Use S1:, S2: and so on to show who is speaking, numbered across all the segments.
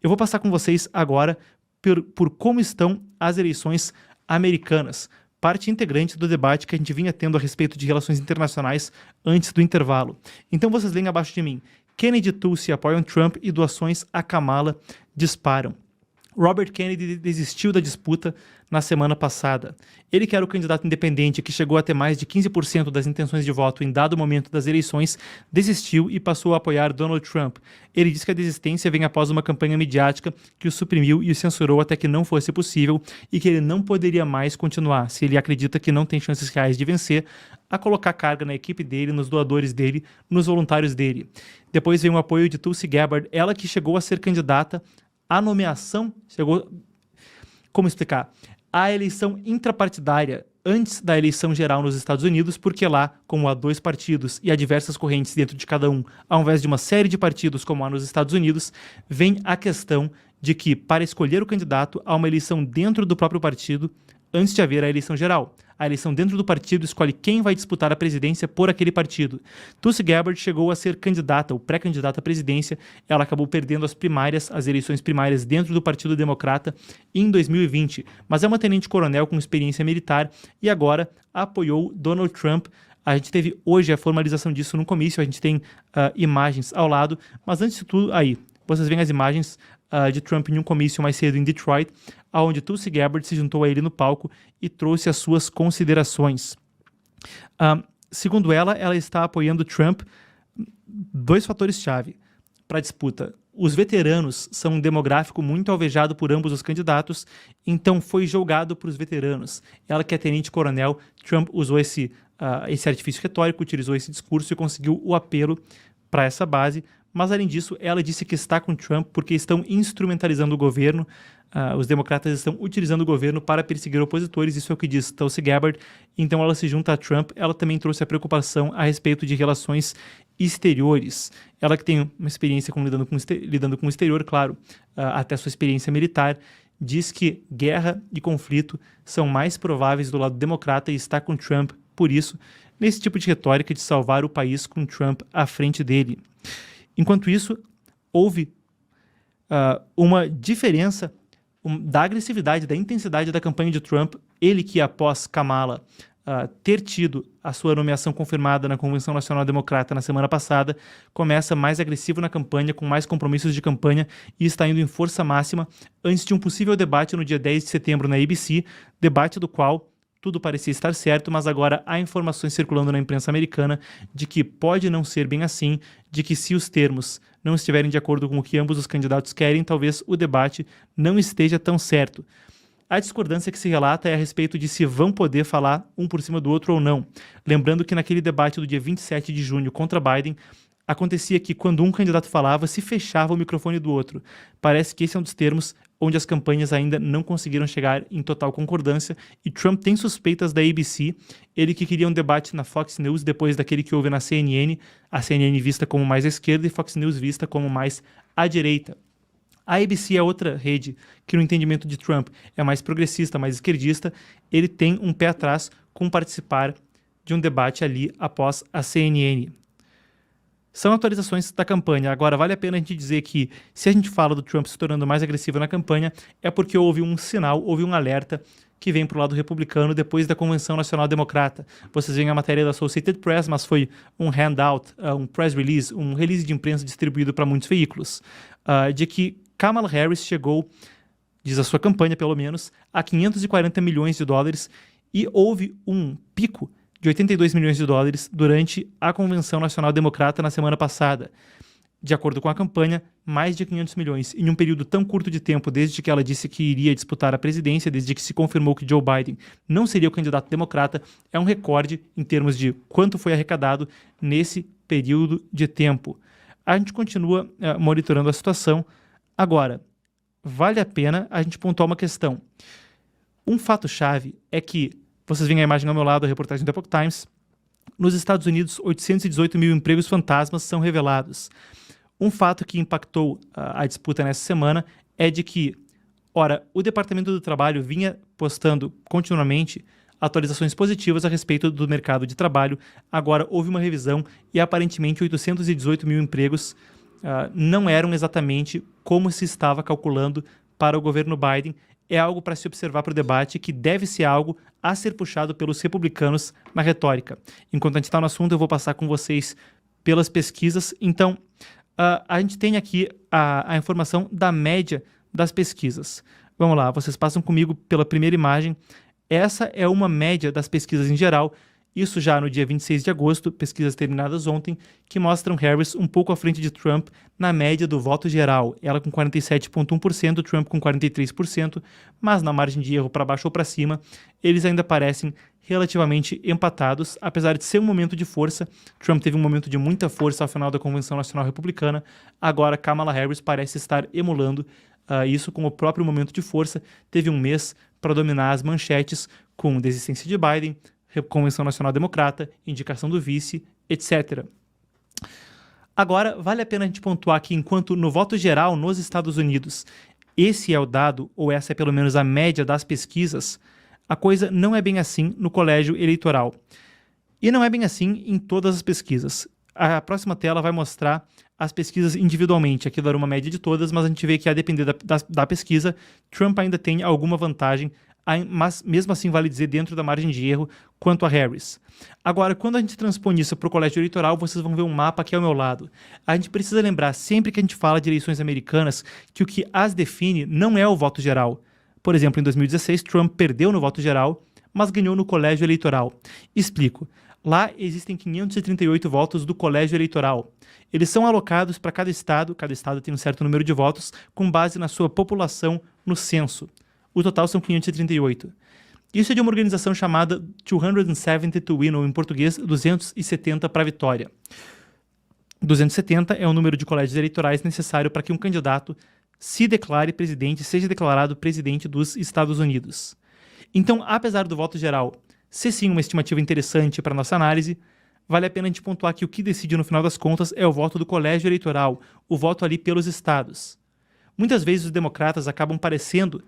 S1: Eu vou passar com vocês agora por como estão as eleições americanas, parte integrante do debate que a gente vinha tendo a respeito de relações internacionais antes do intervalo. Então vocês leem abaixo de mim: Kennedy e Tulsi apoiam Trump e doações a Kamala disparam. Robert Kennedy desistiu da disputa na semana passada. Ele, que era o candidato independente que chegou a ter mais de 15% das intenções de voto em dado momento das eleições, desistiu e passou a apoiar Donald Trump. Ele disse que a desistência vem após uma campanha midiática que o suprimiu e o censurou até que não fosse possível e que ele não poderia mais continuar, se ele acredita que não tem chances reais de vencer, a colocar carga na equipe dele, nos doadores dele, nos voluntários dele. Depois veio o apoio de Tulsi Gabbard, ela que chegou a ser candidata à nomeação, como explicar? A eleição intrapartidária antes da eleição geral nos Estados Unidos, porque lá, como há 2 partidos e há diversas correntes dentro de cada um, ao invés de uma série de partidos como há nos Estados Unidos, vem a questão de que, para escolher o candidato, há uma eleição dentro do próprio partido antes de haver a eleição geral. A eleição dentro do partido escolhe quem vai disputar a presidência por aquele partido. Tulsi Gabbard chegou a ser candidata ou pré-candidata à presidência. Ela acabou perdendo as eleições primárias dentro do Partido Democrata em 2020, mas é uma tenente-coronel com experiência militar e agora apoiou Donald Trump. A gente teve hoje a formalização disso no comício, a gente tem imagens ao lado, mas antes de tudo, aí, vocês veem as imagens de Trump em um comício mais cedo em Detroit, onde Tulsi Gabbard se juntou a ele no palco e trouxe as suas considerações. Segundo ela está apoiando Trump 2 fatores-chave para a disputa. Os veteranos são um demográfico muito alvejado por ambos os candidatos, então foi julgado por os veteranos. Ela, que é tenente-coronel, Trump usou esse artifício retórico, utilizou esse discurso e conseguiu o apelo para essa base. Mas, além disso, ela disse que está com Trump porque estão instrumentalizando o governo. Os democratas estão utilizando o governo para perseguir opositores, isso é o que diz Tulsi Gabbard. Então ela se junta a Trump. Ela também trouxe a preocupação a respeito de relações exteriores. Ela, que tem uma experiência lidando com o exterior, claro, até sua experiência militar, diz que guerra e conflito são mais prováveis do lado democrata e está com Trump, por isso, nesse tipo de retórica de salvar o país com Trump à frente dele. Enquanto isso, houve uma diferença da agressividade, da intensidade da campanha de Trump. Ele, que após Kamala ter tido a sua nomeação confirmada na Convenção Nacional Democrata na semana passada, começa mais agressivo na campanha, com mais compromissos de campanha e está indo em força máxima antes de um possível debate no dia 10 de setembro na ABC, debate do qual tudo parecia estar certo, mas agora há informações circulando na imprensa americana de que pode não ser bem assim, de que se os termos não estiverem de acordo com o que ambos os candidatos querem, talvez o debate não esteja tão certo. A discordância que se relata é a respeito de se vão poder falar um por cima do outro ou não. Lembrando que naquele debate do dia 27 de junho contra Biden, acontecia que quando um candidato falava, se fechava o microfone do outro. Parece que esse é um dos termos onde as campanhas ainda não conseguiram chegar em total concordância, e Trump tem suspeitas da ABC, ele que queria um debate na Fox News depois daquele que houve na CNN, a CNN vista como mais à esquerda e Fox News vista como mais à direita. A ABC é outra rede que, no entendimento de Trump, é mais progressista, mais esquerdista. Ele tem um pé atrás com participar de um debate ali após a CNN. São atualizações da campanha. Agora, vale a pena a gente dizer que, se a gente fala do Trump se tornando mais agressivo na campanha, é porque houve um sinal, houve um alerta que vem para o lado republicano depois da Convenção Nacional Democrata. Vocês veem a matéria da Associated Press, mas foi um handout, um press release, um release de imprensa distribuído para muitos veículos, de que Kamala Harris chegou, diz a sua campanha pelo menos, a 540 milhões de dólares e houve um pico de 82 milhões de dólares durante a Convenção Nacional Democrata na semana passada. De acordo com a campanha, mais de 500 milhões em um período tão curto de tempo, desde que ela disse que iria disputar a presidência, desde que se confirmou que Joe Biden não seria o candidato democrata, é um recorde em termos de quanto foi arrecadado nesse período de tempo. A gente continua monitorando a situação. Agora, vale a pena a gente pontuar uma questão. Um fato-chave é que, vocês veem a imagem ao meu lado, a reportagem do Epoch Times, nos Estados Unidos, 818 mil empregos fantasmas são revelados. Um fato que impactou a disputa nessa semana é de que, ora, o Departamento do Trabalho vinha postando continuamente atualizações positivas a respeito do mercado de trabalho. Agora houve uma revisão e aparentemente 818 mil empregos não eram exatamente como se estava calculando para o governo Biden. É algo para se observar para o debate, que deve ser algo a ser puxado pelos republicanos na retórica. Enquanto a gente está no assunto, eu vou passar com vocês pelas pesquisas. Então, a gente tem aqui a informação da média das pesquisas. Vamos lá, vocês passam comigo pela primeira imagem. Essa é uma média das pesquisas em geral, isso já no dia 26 de agosto, pesquisas terminadas ontem, que mostram Harris um pouco à frente de Trump na média do voto geral. Ela com 47,1%, Trump com 43%, mas na margem de erro para baixo ou para cima, eles ainda parecem relativamente empatados, apesar de ser um momento de força. Trump teve um momento de muita força ao final da Convenção Nacional Republicana, agora Kamala Harris parece estar emulando isso com o próprio momento de força. Teve um mês para dominar as manchetes com desistência de Biden, Convenção Nacional Democrata, indicação do vice, etc. Agora, vale a pena a gente pontuar que enquanto no voto geral nos Estados Unidos, esse é o dado, ou essa é pelo menos a média das pesquisas, a coisa não é bem assim no colégio eleitoral. E não é bem assim em todas as pesquisas. A próxima tela vai mostrar as pesquisas individualmente. Aqui dará uma média de todas, mas a gente vê que, a depender da pesquisa, Trump ainda tem alguma vantagem, mas mesmo assim vale dizer dentro da margem de erro quanto a Harris. Agora, quando a gente transpõe isso para o colégio eleitoral, vocês vão ver um mapa aqui ao meu lado. A gente precisa lembrar, sempre que a gente fala de eleições americanas, que o que as define não é o voto geral. Por exemplo, em 2016, Trump perdeu no voto geral, mas ganhou no colégio eleitoral. Explico. Lá existem 538 votos do colégio eleitoral. Eles são alocados para cada estado tem um certo número de votos, com base na sua população no censo. O total são 538. Isso é de uma organização chamada 270 to win, ou em português, 270 para a vitória. 270 é o número de colégios eleitorais necessário para que um candidato se declare presidente, seja declarado presidente dos Estados Unidos. Então, apesar do voto geral ser sim uma estimativa interessante para nossa análise, vale a pena a gente pontuar que o que decide no final das contas é o voto do colégio eleitoral, o voto ali pelos estados. Muitas vezes os democratas acabam parecendo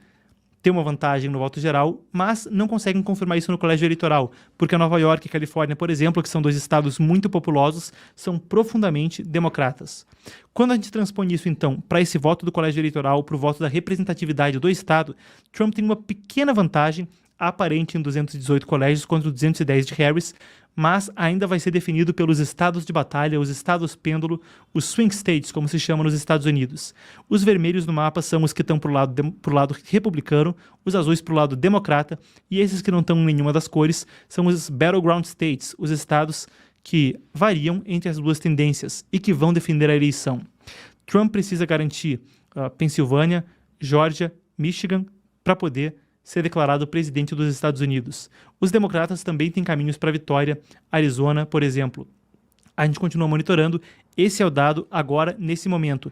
S1: ter uma vantagem no voto geral, mas não conseguem confirmar isso no colégio eleitoral, porque Nova York e Califórnia, por exemplo, que são dois estados muito populosos, são profundamente democratas. Quando a gente transpõe isso, então, para esse voto do colégio eleitoral, para o voto da representatividade do estado, Trump tem uma pequena vantagem aparente em 218 colégios contra 210 de Harris, mas ainda vai ser definido pelos estados de batalha, os estados pêndulo, os swing states, como se chama nos Estados Unidos. Os vermelhos no mapa são os que estão pro lado republicano, os azuis pro lado democrata, e esses que não estão em nenhuma das cores são os battleground states, os estados que variam entre as duas tendências e que vão defender a eleição. Trump precisa garantir Pensilvânia, Geórgia, Michigan para poder ser declarado presidente dos Estados Unidos. Os democratas também têm caminhos para a vitória, Arizona, por exemplo. A gente continua monitorando, esse é o dado agora, nesse momento.